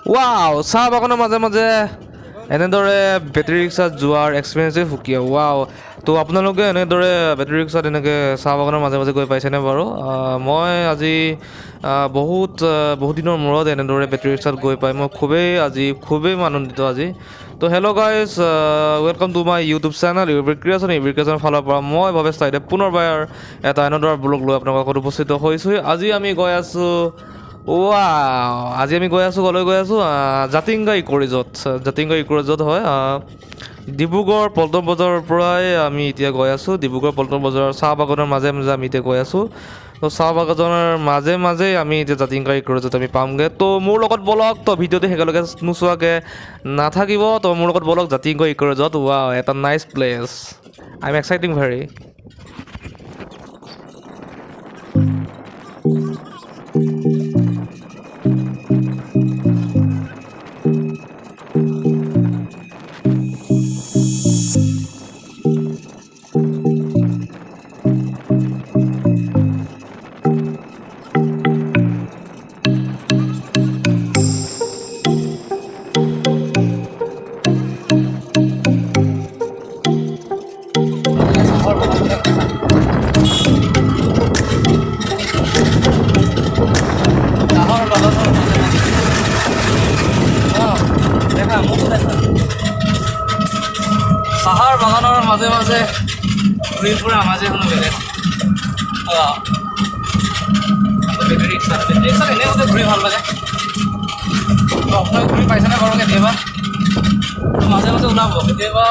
Wow চাহ বাগানৰ মাজে মাজে এনেদৰে বেটেৰী ৰিক্সাত যোৱাৰ এক্সপিৰিয়েঞ্চেই সুকীয়া ৱাও তো আপোনালোকে এনেদৰে বেটেৰী ৰিক্সাত এনেকৈ চাহ বাগানৰ মাজে মাজে গৈ পাইছেনে বাৰু মই আজি বহুত দিনৰ মূৰত এনেদৰে বেটেৰী ৰিক্সাত গৈ পাই মই খুবেই আনন্দিত আজি তো hello' guys welcome to my YouTube channel ইউবিক্ৰিয়েশ্যনৰ ফালৰ পৰা মই ভৱেশ তাইদে পুনৰবাৰ এটা এনেদৰে ব্লগ লৈ আপোনালোকৰ আগত উপস্থিত হৈছোঁ আজি আমি গৈ আছোঁ ক'লৈ গৈ আছোঁ জাতিংগা ইক' ৰিজৰ্ট হয় ডিব্ৰুগড় পল্টন বজাৰৰ পৰাই আমি এতিয়া গৈ আছোঁ ডিব্ৰুগড় পল্টন বজাৰৰ চাহ বাগানৰ মাজে মাজে আমি এতিয়া গৈ আছোঁ তো চাহ বাগানৰ মাজেই আমি এতিয়া জাতিংগা ইক' ৰিজৰ্ট আমি পামগৈ তো মোৰ লগত বলক তো ভিডিঅ'টো একেলগে নোচোৱাকৈ নাথাকিব তো মোৰ লগত বলক জাতিংগা ইক' ৰিজৰ্ট এটা nice place I am exciting very চাহৰ বাগানৰ মাজে মাজে ঘূৰি ফুৰা মাজে কোনো বেলেগ বেটেৰী ৰিক্সাত এনেই মতে ঘূৰি ভাল লাগে আপোনালোকে ঘূৰি পাইছেনে বাৰু কেতিয়াবা মাজে মাজে ওলাব কেতিয়াবা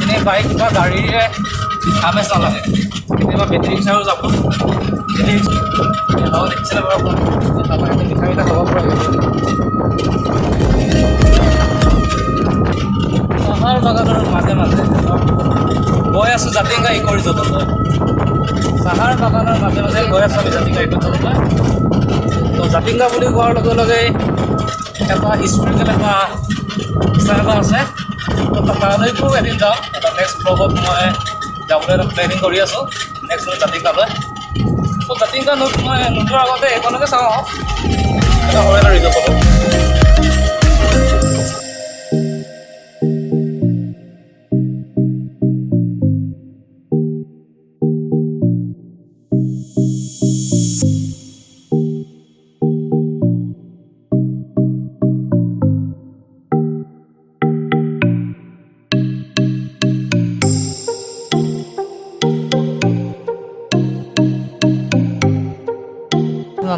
এনেই বাইক বা গাড়ীৰে আমেজ নালাগে কেতিয়াবা বেটেৰী ৰিক্সাও যাব বেটেৰী ৰিক্সা দেখিছিলে বাৰু তাৰপৰা মিঠা মিঠা খাব পৰা চাহৰ বাগানৰ মাজে মাজে গৈ আছোঁ জাতিংগা ইক' ৰিজৰ্টলৈ চাহৰ বাগানৰ মাজে মাজে গৈ আছোঁ আমি জাতিংগা ইক' ৰিজৰ্টলৈ তো জাতিংগা বুলি কোৱাৰ লগে লগে এটা হিষ্টৰিকেল এটা স্থান এটা আছে তো তালৈকো এদিন যাওঁ এটা নেক্সট ব্লগত মই যাবলৈ এটা প্লেনিং কৰি আছোঁ নেক্সট মই জাতিংগালৈ তো জাতিংগা মই নোযোৱাৰ আগতে এইখনকে চাওঁ এটা সৰু এটা ৰিজৰ্ট হ'ব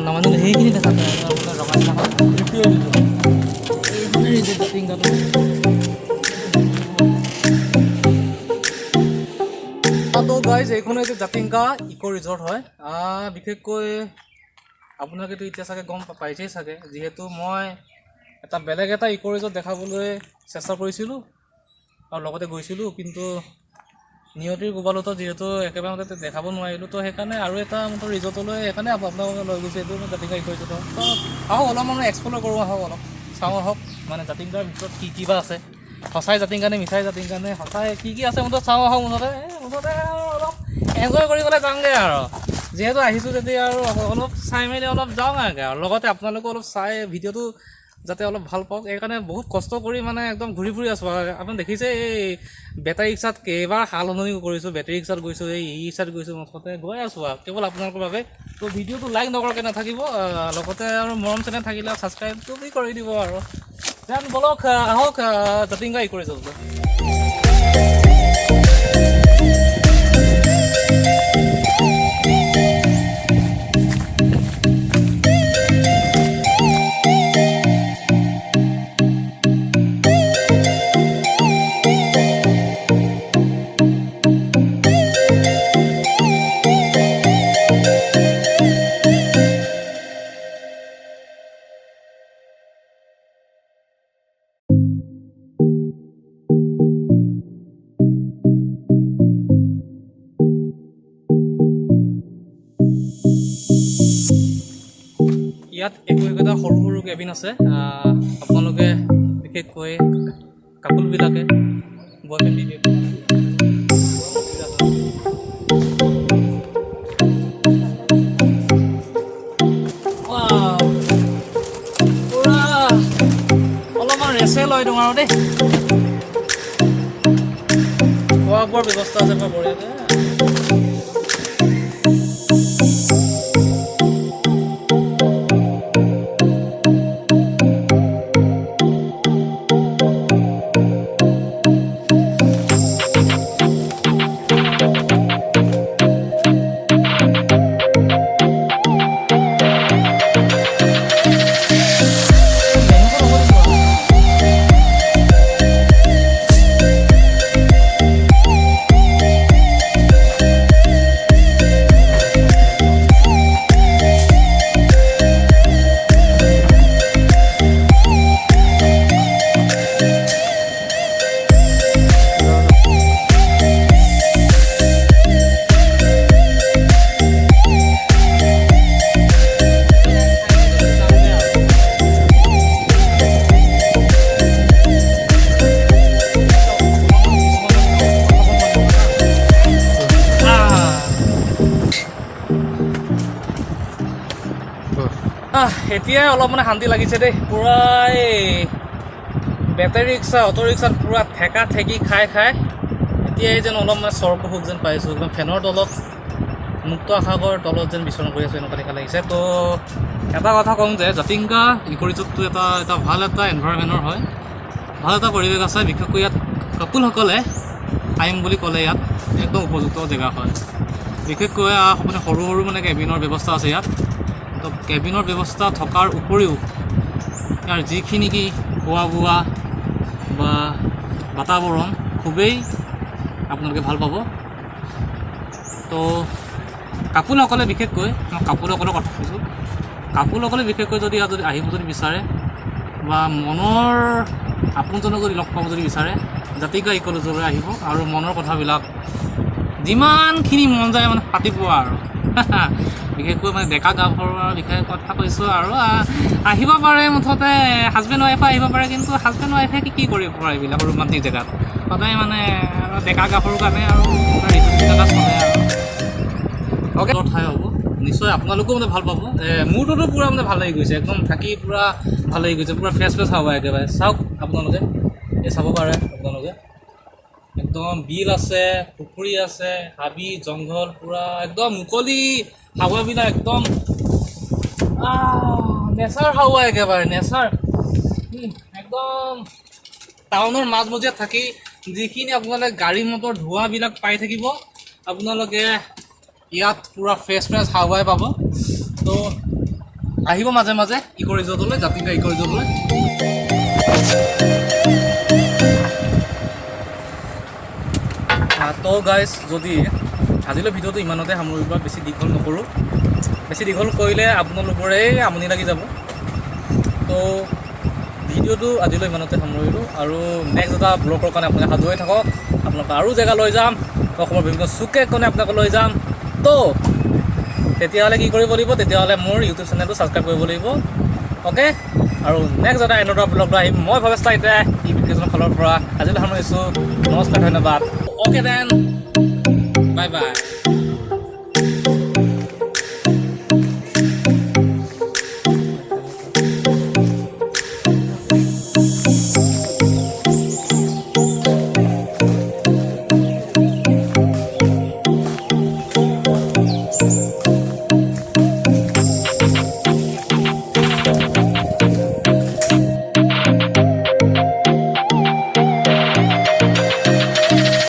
নামানিলে সেইখিনি দেখা যায় তো গাইজ এইখন হৈছে জাতিংগা ইক' ৰিজৰ্ট হয় বিশেষকৈ আপোনালোকেতো এতিয়া চাগে গম পাইছেই চাগে যিহেতু মই এটা বেলেগ এটা ইক' ৰিজৰ্ট দেখাবলৈ চেষ্টা কৰিছিলোঁ আৰু লগতে গৈছিলোঁ কিন্তু নিয়তিৰ কোবালতো যিহেতু একেবাৰে দেখাব নোৱাৰিলোঁ তো সেইকাৰণে আৰু এটা মোৰ ৰিজৰ্টলৈ সেইকাৰণে আপোনালোকে লৈ গৈছোঁ এইটো জাতিংগা ইক' ৰিজৰ্ট তো আহক অলপ মানে এক্সপ্ল'ৰ কৰোঁ আহক অলপ চাওঁ আহক মানে জাতিংগাৰ ভিতৰত কি বা আছে সঁচাই জাতিংগানে মিঠাই জাতিংগানে সঁচাই কি আছে মুঠতে চাওঁ আহক মুঠতে অলপ এনজয় কৰিবলৈ যাওঁগৈ আৰু যিহেতু আহিছোঁ তেতিয়া আৰু অলপ চাই মেলি অলপ যাওঁগৈ আৰু লগতে আপোনালোকে অলপ চাই ভিডিঅ'টো যাতে অলপ ভাল পাওক সেইকাৰণে বহুত কষ্ট কৰি মানে একদম ঘূৰি ফুৰি আছোঁ আপুনি দেখিছে এই বেটাৰী ৰিক্সাত কেইবাৰ সাল সলনি কৰিছোঁ বেটাৰী ৰিক্সাত গৈছোঁ এই ৰিক্সাত গৈছোঁ মুঠতে গৈ আছোঁ আৰু কেৱল আপোনালোকৰ বাবে তো ভিডিঅ'টো লাইক নকৰাকৈ নাথাকিব লগতে আৰু মৰম চেনেল থাকিলে ছাবস্ক্ৰাইবটো কৰি দিব আৰু যেন বলক আহক জাতিংগা ইক' ৰিজৰ্টলৈ ইয়াত একোটা সৰু সৰু কেবিন আছে আপোনালোকে বিশেষকৈ কাপোলবিলাকে বয়ফ্ৰেণ্ড দি পুৰা ৰেচে লৈ দিওঁ আৰু দেই। খোৱা বোৱাৰ ব্যৱস্থা আছে বাৰু বঢ়িয়াকৈ। এতিয়াই অলপ মানে শান্তি লাগিছে দেই। পূৰা এই বেটাৰী ৰিক্সা অটো ৰিক্সাত পূৰা ঠেকা ঠেকি খাই খাই এতিয়াই যেন অলপ মানে স্বৰ্গসুখ যেন পাইছোঁ। একদম ফেনৰ তলত মুক্ত আকাশৰ তলত যেন বিচৰণ কৰি আছোঁ, এনেকুৱা দেখা লাগিছে। তো এটা কথা ক'ম যে জাতিংগা ইক' ৰিজৰ্টটো এটা ভাল এটা এনভাইৰনমেণ্টৰ হয়, ভাল এটা পৰিৱেশ আছে। বিশেষকৈ ইয়াত কাপোলসকলে আহিম বুলি ক'লে ইয়াত একদম উপযুক্ত জেগা হয়। বিশেষকৈ মানে সৰু সৰু মানে কেবিনৰ ব্যৱস্থা আছে ইয়াত। তো কেবিনৰ ব্যৱস্থা থকাৰ উপৰিও ইয়াৰ যিখিনি কি খোৱা বোৱা বা বাতাবৰণ খুবেই আপোনালোকে ভাল পাব। তো কাপোলসকলে বিশেষকৈ মই কাপোলসকলৰ কথা কৈছোঁ, কাপোলসকলে বিশেষকৈ যদি আহিব যদি বিচাৰে বা মনৰ আপোনজনক যদি লগ পাব যদি বিচাৰে, জাতিংগা ইক' ৰিজৰ্টলৈ আহিব আৰু মনৰ কথাবিলাক যিমানখিনি মন যায় মানে পাতিব আৰু বিশেষকৈ মানে ডেকা গাভৰুৰ বিষয়ে কথা কৈছোঁ। আৰু আহিব পাৰে, মুঠতে হাজবেণ্ড ৱাইফে আহিব পাৰে, কিন্তু হাজবেণ্ড ৱাইফে কি কৰিব পাৰে এইবিলাক ৰোমান্টিক জেগাত। সদায় মানে ডেকা গাভৰুৰ কাৰণে আৰু জেগা চলে আৰু অ'কে ঠাই হ'ব নিশ্চয়। আপোনালোকেও মানে ভাল পাব। মোৰটোতো পূৰা মানে ভাল লাগি গৈছে, একদম থাকি পূৰা ভাল লাগি গৈছে, পূৰা ফ্ৰেছ ফ্ৰেছ হাৱা একেবাৰে। চাওক আপোনালোকে, এই চাব পাৰে আপোনালোকে, একদম বিল আছে, পুখুৰী আছে, হাবি জংঘল, পূৰা একদম মুকলি হাৱাবিলাক, একদম নেচাৰ হাৱা একেবাৰে, নেচাৰ। একদম টাউনৰ মাজমজিয়াত থাকি যিখিনি আপোনালোকে গাড়ী মটৰ ধোঁৱাবিলাক পাই থাকিব, আপোনালোকে ইয়াত পূৰা ফ্ৰেছ ফ্ৰেছ হাৱাই পাব। তো আহিব মাজে মাজে ইক' ৰিজৰ্টলৈ, জাতিংগা ইক' ৰিজৰ্টলৈ। তো গাইজ, যদি আজিলৈ ভিডিঅ'টো ইমানতে সামৰিব, বেছি দীঘল নকৰোঁ। বেছি দীঘল কৰিলে আপোনালোকৰে আমনি লাগি যাব। তো ভিডিঅ'টো আজিলৈ ইমানতে সামৰিলোঁ, আৰু নেক্সট এটা ব্লগৰ কাৰণে আপোনালোকে সাজু হৈ থাকক। আপোনালোকক আৰু জেগা লৈ যাম, অসমৰ বিভিন্ন চুকে কোণে আপোনালোকক লৈ যাম। তো তেতিয়াহ'লে কি কৰিব লাগিব, তেতিয়াহ'লে মোৰ ইউটিউব চেনেলটো ছাবস্ক্ৰাইব কৰিব লাগিব। অ'কে, আৰু নেক্সট এটা এনডাৰ ব্লগ লৈ আহিম মই ভৱেশ তাইতে ইভিকেশ্যনৰ ফালৰ পৰা। আজিলৈ সামৰিছোঁ, নমস্কাৰ, ধন্যবাদ। অ'কে দেন, বাই বাই।